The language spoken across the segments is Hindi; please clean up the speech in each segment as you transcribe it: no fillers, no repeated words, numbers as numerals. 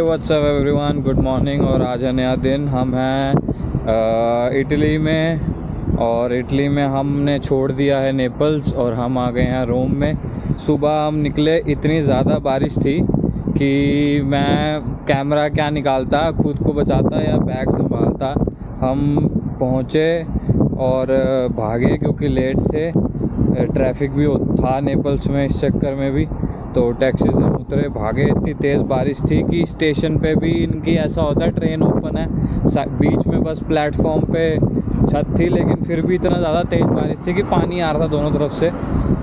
What's up everyone, good morning. और आज है नया दिन। हम हैं इटली में, और इटली में हमने छोड़ दिया है नेपल्स और हम आ गए हैं रोम में। सुबह हम निकले, इतनी ज़्यादा बारिश थी कि मैं कैमरा क्या निकालता, खुद को बचाता या बैग संभालता। हम पहुँचे और भागे क्योंकि लेट थे, ट्रैफिक भी था नेपल्स में, इस चक्कर में भी। तो टैक्सी से उतरे, भागे। इतनी तेज़ बारिश थी कि स्टेशन पे भी इनकी ऐसा होता है, ट्रेन ओपन है, बीच में बस प्लेटफॉर्म पे छत थी, लेकिन फिर भी इतना ज़्यादा तेज़ बारिश थी कि पानी आ रहा था दोनों तरफ से।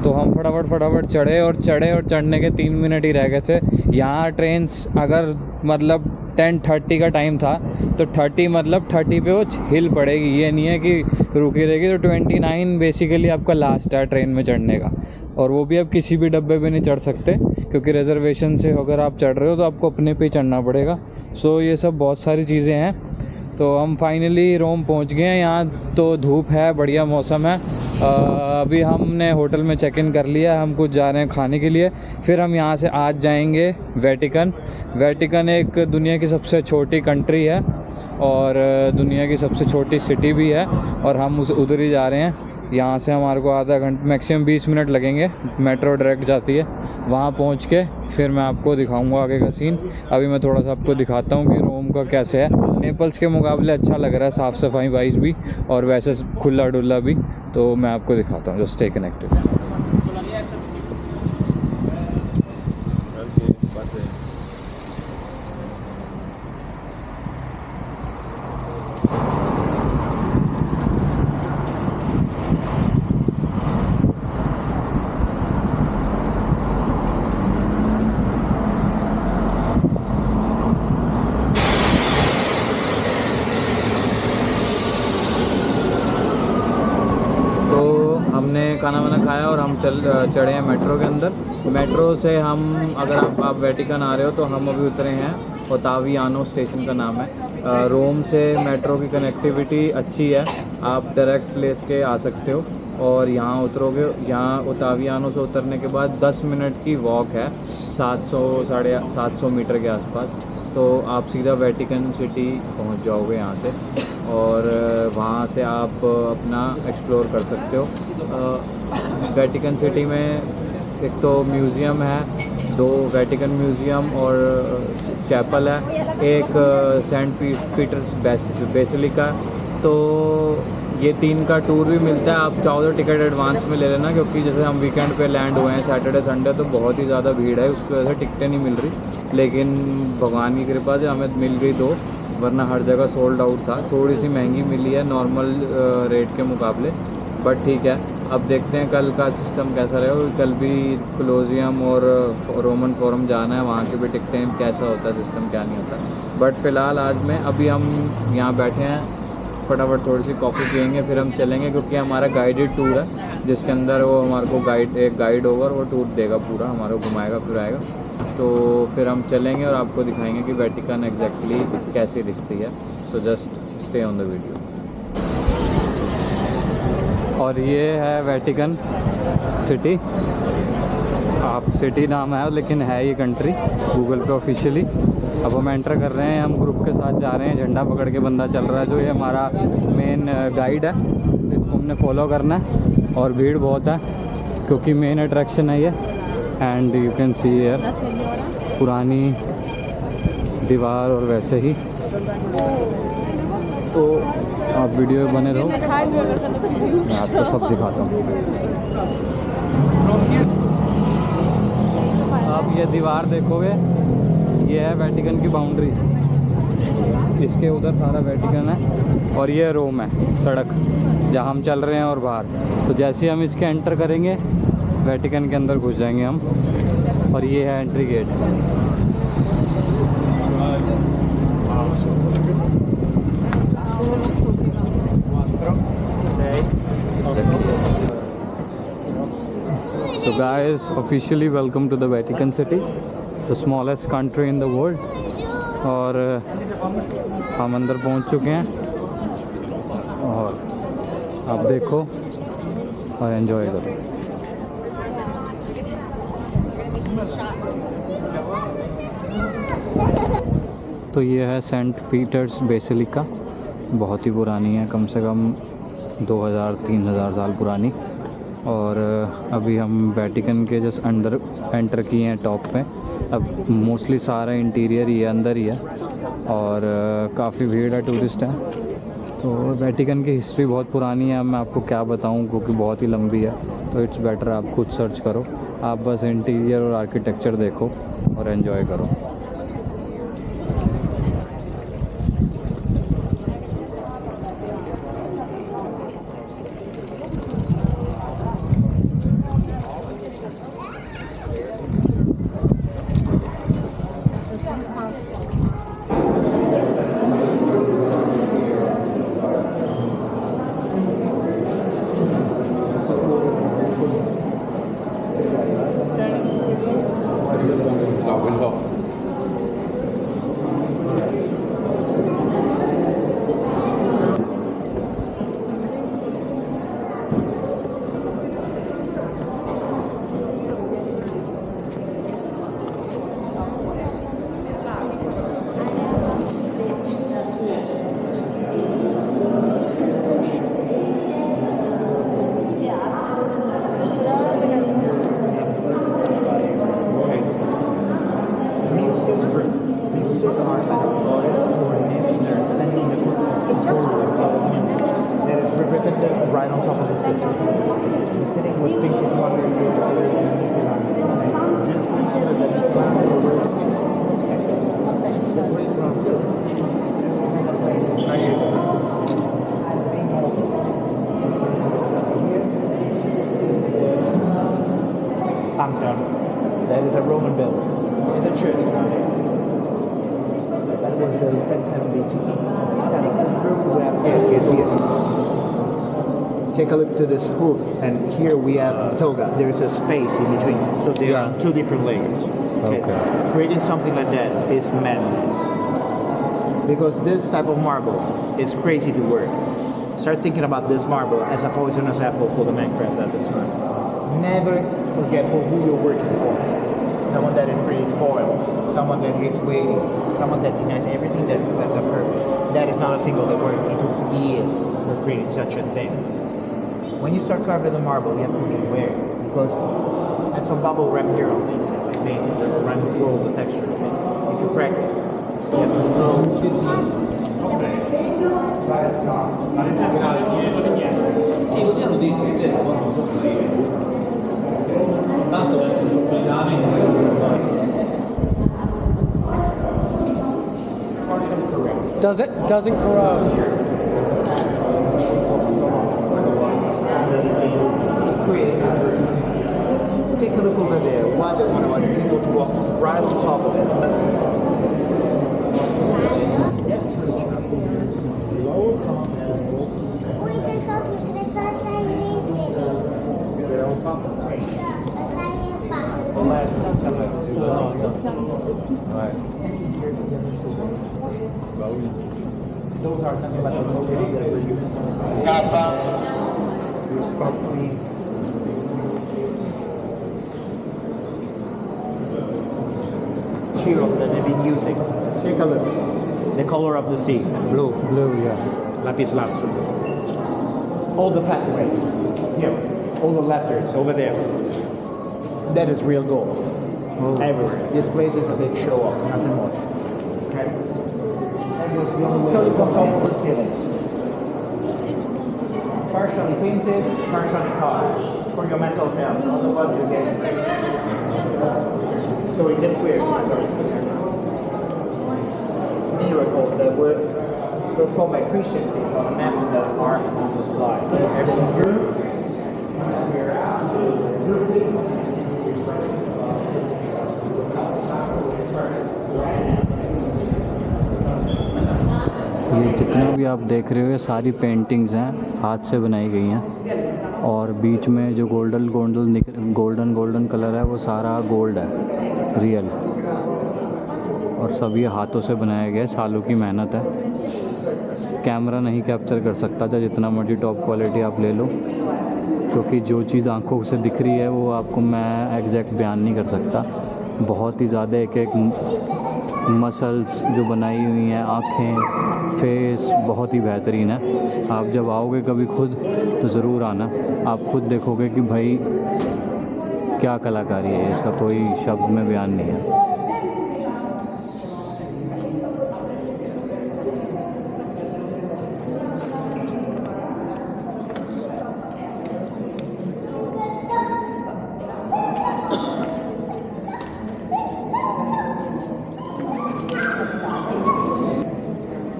तो हम फटाफट चढ़े और चढ़ने के 3 मिनट ही रह गए थे। यहाँ ट्रेन्स अगर मतलब 10:30 का टाइम था तो 30 मतलब 30 पे वो हिल पड़ेगी, ये नहीं है कि रुकी रहेगी। तो 29 बेसिकली आपका लास्ट है ट्रेन में चढ़ने का, और वो भी आप किसी भी डब्बे पे नहीं चढ़ सकते क्योंकि रिजर्वेशन से अगर आप चढ़ रहे हो तो आपको अपने पे ही चढ़ना पड़ेगा। सो ये सब बहुत सारी चीज़ें हैं। तो हम फाइनली रोम पहुंच गए हैं। यहाँ तो धूप है, बढ़िया मौसम है। अभी हमने होटल में चेक इन कर लिया, हम कुछ जा रहे हैं खाने के लिए। फिर हम यहाँ से आज जाएंगे वेटिकन एक दुनिया की सबसे छोटी कंट्री है और दुनिया की सबसे छोटी सिटी भी है, और हम उधर ही जा रहे हैं। यहाँ से हमारे को आधा घंटा मैक्सिमम 20 मिनट लगेंगे, मेट्रो डायरेक्ट जाती है। वहाँ पहुँच के फिर मैं आपको दिखाऊंगा आगे का सीन। अभी मैं थोड़ा सा आपको दिखाता हूँ कि रोम का कैसे है। नेपल्स के मुकाबले अच्छा लग रहा है, साफ़ सफाई वाइज भी और वैसे खुला डुल्ला भी। तो मैं आपको दिखाता हूँ, जस्ट स्टे कनेक्टेड। हमने खाना वाना खाया और हम चढ़े हैं मेट्रो के अंदर। मेट्रो से हम अगर आप वेटिकन आ रहे हो तो हम अभी उतरे हैं, ओत्तावियानो स्टेशन का नाम है। रोम से मेट्रो की कनेक्टिविटी अच्छी है, आप डायरेक्ट प्लेस के आ सकते हो। और यहाँ उतरोगे, यहाँ ओत्तावियानो से उतरने के बाद 10 मिनट की वॉक है, 700-750 मीटर के आसपास। तो आप सीधा वेटिकन सिटी पहुँच जाओगे यहाँ से, और वहाँ से आप अपना एक्सप्लोर कर सकते हो। वेटिकन सिटी में एक तो म्यूज़ियम है, 2 वेटिकन म्यूज़ियम और चैपल है, एक सेंट पीटर्स बेसिलिका। तो ये 3 का टूर भी मिलता है। आप चाहो तो टिकट एडवांस में ले लेना, क्योंकि जैसे हम वीकेंड पे लैंड हुए हैं, सैटरडे संडे, तो बहुत ही ज़्यादा भीड़ है, उसकी वजह से टिकटें नहीं मिल रही। लेकिन भगवान की कृपा से हमें मिल गई 2, वरना हर जगह सोल्ड आउट था। थोड़ी सी महंगी मिली है नॉर्मल रेट के मुकाबले, बट ठीक है। अब देखते हैं कल का सिस्टम कैसा रहेगा। कल भी कोलोसियम और रोमन फोरम जाना है, वहाँ की भी टिकटें कैसा होता है सिस्टम, क्या नहीं होता। बट फ़िलहाल आज में अभी हम यहाँ बैठे हैं, फटाफट थोड़ी सी कॉफ़ी पियेंगे, फिर हम चलेंगे, क्योंकि हमारा गाइडेड टूर है जिसके अंदर वो हमारे को एक गाइड होगा, वो टूर देगा पूरा, हमारे को घुमाएगा फिराएगा। तो फिर हम चलेंगे और आपको दिखाएंगे कि वेटिकन एग्जैक्टली कैसी दिखती है। तो just stay on the video. और ये है वेटिकन सिटी। आप सिटी नाम है लेकिन है ये कंट्री गूगल पे ऑफिशियली। अब हम एंटर कर रहे हैं, हम ग्रुप के साथ जा रहे हैं। झंडा पकड़ के बंदा चल रहा है, जो ये हमारा मेन गाइड है, इसको हमने फॉलो करना है। और भीड़ बहुत है क्योंकि मेन अट्रैक्शन है ये। And you can see here पुरानी दीवार और वैसे ही। तो आप वीडियो बने रहो, मैं आपको सब दिखाता हूँ। आप ये दीवार देखोगे, ये है वेटिकन की बाउंड्री, इसके उधर सारा वेटिकन है, और ये रोम है सड़क जहाँ हम चल रहे हैं और बाहर। तो जैसे ही हम इसके एंटर करेंगे, वेटिकन के अंदर घुस जाएंगे हम, और ये है entry gate. So guys, officially welcome to the Vatican City, the smallest country in the world। और हम अंदर पहुंच चुके हैं, और आप देखो और एंजॉय करो। तो ये है सेंट पीटर्स बेसिलिका, बहुत ही पुरानी है, कम से कम 2000-3000 साल पुरानी। और अभी हम वेटिकन के जस्ट अंदर एंटर किए हैं टॉप पे। अब मोस्टली सारा इंटीरियर ही है, अंदर ही है, और काफ़ी भीड़ है, टूरिस्ट है। तो वेटिकन की हिस्ट्री बहुत पुरानी है, मैं आपको क्या बताऊं क्योंकि बहुत ही लंबी है, तो इट्स बेटर आप खुद सर्च करो। आप बस इंटीरियर और आर्किटेक्चर देखो और एंजॉय करो। Right on top of the city. The sitting with Pinky's mother is that is a Roman building. It's a church. That was built in 1770. You see it. Take a look to this roof, and here we have toga. There's a space in between, so there are two different layers. Okay. Creating something like that is madness, because this type of marble is crazy to work. Start thinking about this marble as a poisonous apple for the Minecraft at the time. Never forget for who you're working for. Someone that is pretty spoiled, someone that hates waiting, someone that denies everything that is less than perfect. That is not a single that work. It took years for creating such a thing. When you start carving the marble, you have to be aware, because there's some bubble wrap here on things, like veins, there's a random roll of the texture of it. If you crack it, you have to throw Doesn't corrode. Take a look over there. Why they want people to walk right on top of it. Those are nothing but the hero that they've been using. Take a look. The color of the sea, blue. Blue, yeah. Lapis lazuli. All the pathways. Here. All the letters over there. That is real gold. Oh. Everywhere. This place is a big show off, nothing more. Okay? Look on top of the ceiling. Partially painted, partially carved. For your mental health. Otherwise you get so it gets weird. Miracle that were performed by Christians on a map that are on the side. Everything through. ये जितना भी आप देख रहे हो ये सारी पेंटिंग्स हैं, हाथ से बनाई गई हैं, और बीच में जो गोल्डन कलर है वो सारा गोल्ड है, रियल, और सब ये हाथों से बनाया गया है, सालों की मेहनत है। कैमरा नहीं कैप्चर कर सकता, चाहे जितना मर्जी टॉप क्वालिटी आप ले लो, क्योंकि जो चीज़ आंखों से दिख रही है वो आपको मैं एग्जैक्ट बयान नहीं कर सकता। बहुत ही ज़्यादा एक मसल्स जो बनाई हुई हैं, आँखें, फेस बहुत ही बेहतरीन है। आप जब आओगे कभी खुद तो ज़रूर आना, आप खुद देखोगे कि भाई क्या कलाकारी है, इसका कोई शब्द में बयान नहीं है।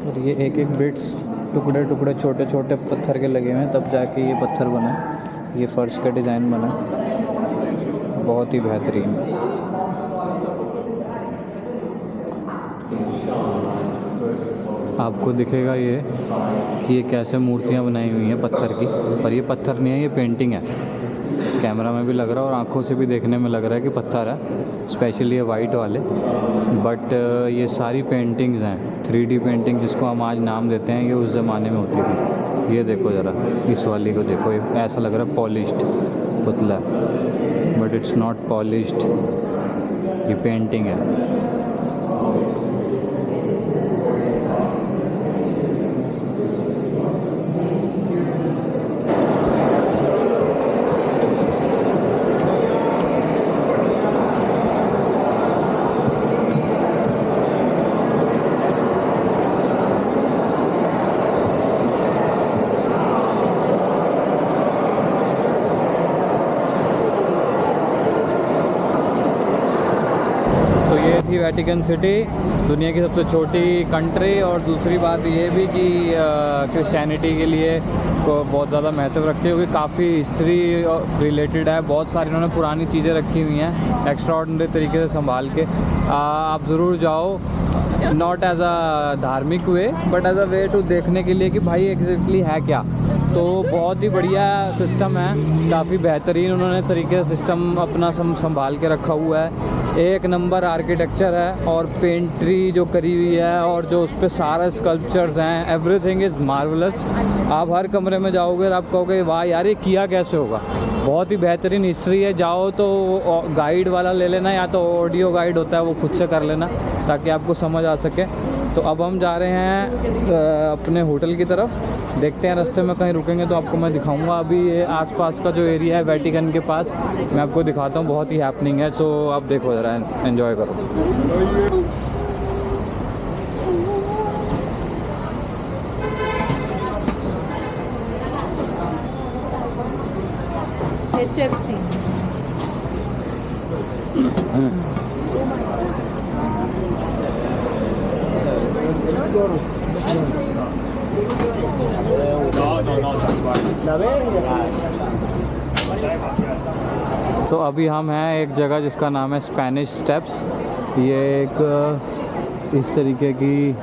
और ये एक एक बिट्स टुकड़े टुकड़े छोटे छोटे पत्थर के लगे हुए हैं, तब जाके ये पत्थर बना, ये फर्श का डिज़ाइन बना, बहुत ही बेहतरीन। आपको दिखेगा ये कि ये कैसे मूर्तियाँ बनाई हुई हैं पत्थर की, पर ये पत्थर नहीं है, ये पेंटिंग है। कैमरा में भी लग रहा है और आंखों से भी देखने में लग रहा है कि पत्थर है, स्पेशली ये वाइट वाले। बट ये सारी पेंटिंग्स हैं, 3D पेंटिंग जिसको हम आज नाम देते हैं, ये उस ज़माने में होती थी। ये देखो ज़रा, इस वाली को देखो, ये ऐसा लग रहा है पॉलिश्ड पुतला, बट इट्स नॉट पॉलिश्ड, ये पेंटिंग है। वेटिकन सिटी दुनिया की सबसे छोटी कंट्री, और दूसरी बात ये भी कि क्रिश्चियनिटी के लिए को बहुत ज़्यादा महत्व रखती है, क्योंकि काफ़ी हिस्ट्री रिलेटेड है, बहुत सारी इन्होंने पुरानी चीज़ें रखी हुई हैं एक्स्ट्रा ऑर्डिनरी तरीके से संभाल के। आप ज़रूर जाओ, नॉट एज अ धार्मिक way but as a way to देखने के लिए कि भाई एग्जैक्टली है क्या। तो बहुत ही बढ़िया सिस्टम है, काफ़ी बेहतरीन उन्होंने तरीके से सिस्टम अपना संभाल के रखा हुआ है। एक नंबर आर्किटेक्चर है और पेंट्री जो करी हुई है और जो उस पर सारे स्कल्पचर्स हैं, एवरीथिंग इज़ मार्वलस। आप हर कमरे में जाओगे और आप कहोगे वाह यार ये किया कैसे होगा। बहुत ही बेहतरीन हिस्ट्री है। जाओ तो गाइड वाला ले लेना, या तो ऑडियो गाइड होता है वो खुद से कर लेना ताकि आपको समझ आ सके। तो अब हम जा रहे हैं अपने होटल की तरफ, देखते हैं रास्ते में कहीं रुकेंगे तो आपको मैं दिखाऊंगा। अभी ये आसपास का जो एरिया है वेटिकन के पास मैं आपको दिखाता हूँ, बहुत ही हैपनिंग है। सो आप देखो ज़रा, एंजॉय करो। HFC तो अभी हम हैं एक जगह जिसका नाम है स्पेनिश स्टेप्स। ये एक इस तरीके की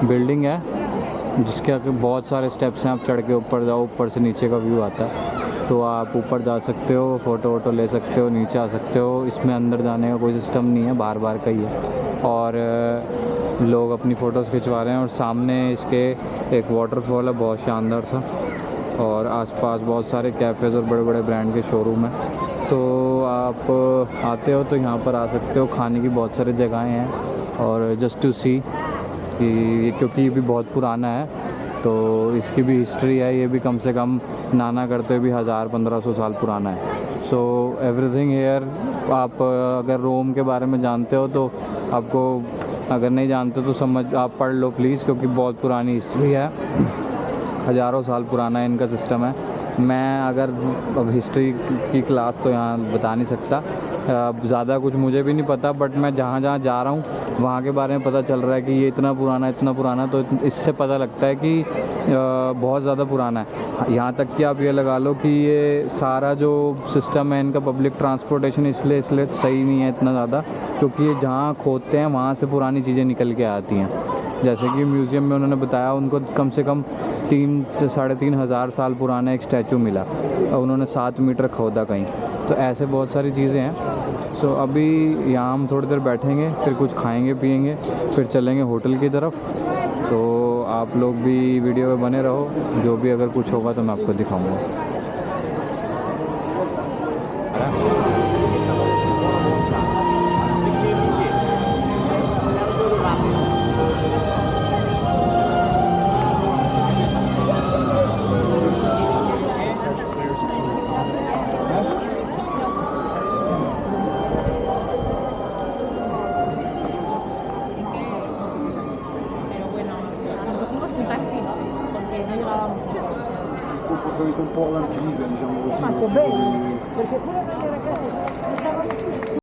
बिल्डिंग है जिसके आगे बहुत सारे स्टेप्स हैं। आप चढ़ के ऊपर जाओ, ऊपर से नीचे का व्यू आता है, तो आप ऊपर जा सकते हो, फ़ोटो वोटो ले सकते हो, नीचे आ सकते हो। इसमें अंदर जाने का कोई सिस्टम नहीं है, बार बार का ही है। और लोग अपनी फ़ोटोज़ खिंचवा रहे हैं और सामने इसके एक वाटरफॉल है बहुत शानदार सा, और आसपास बहुत सारे कैफ़ेज़ और बड़े बड़े ब्रांड के शोरूम हैं। तो आप आते हो तो यहाँ पर आ सकते हो। खाने की बहुत सारी जगहें हैं, और जस्ट टू सी कि क्योंकि ये भी बहुत पुराना है तो इसकी भी हिस्ट्री है। ये भी कम से कम नाना करते भी 1000-1500 साल पुराना है। So everything here. आप अगर रोम के बारे में जानते हो तो आपको, अगर नहीं जानते तो समझ आप पढ़ लो प्लीज़, क्योंकि बहुत पुरानी हिस्ट्री है, हज़ारों साल पुराना इनका सिस्टम है। मैं अगर अब हिस्ट्री की क्लास तो यहाँ बता नहीं सकता, ज़्यादा कुछ मुझे भी नहीं पता, बट मैं जहाँ जहाँ जा रहा हूँ वहाँ के बारे में पता चल रहा है कि ये इतना पुराना, तो इससे पता लगता है कि बहुत ज़्यादा पुराना है। यहाँ तक कि आप ये लगा लो कि ये सारा जो सिस्टम है इनका पब्लिक ट्रांसपोर्टेशन इसलिए सही नहीं है इतना ज़्यादा, क्योंकि ये जहाँ खोदते हैं वहाँ से पुरानी चीज़ें निकल के आती हैं। जैसे कि म्यूज़ियम में उन्होंने बताया उनको कम से कम 3 से 3.5 हज़ार साल पुराना एक स्टैचू मिला और उन्होंने 7 मीटर खोदा कहीं। तो ऐसे बहुत सारी चीज़ें हैं। सो अभी यहाँ हम थोड़ी देर बैठेंगे, फिर कुछ खाएंगे पिएंगे, फिर चलेंगे होटल की तरफ। तो आप लोग भी वीडियो में बने रहो, जो भी अगर कुछ होगा तो मैं आपको दिखाऊंगा। comportamento un po' all'antica, diciamo così. Ma so bene, perché pure la mia ragazza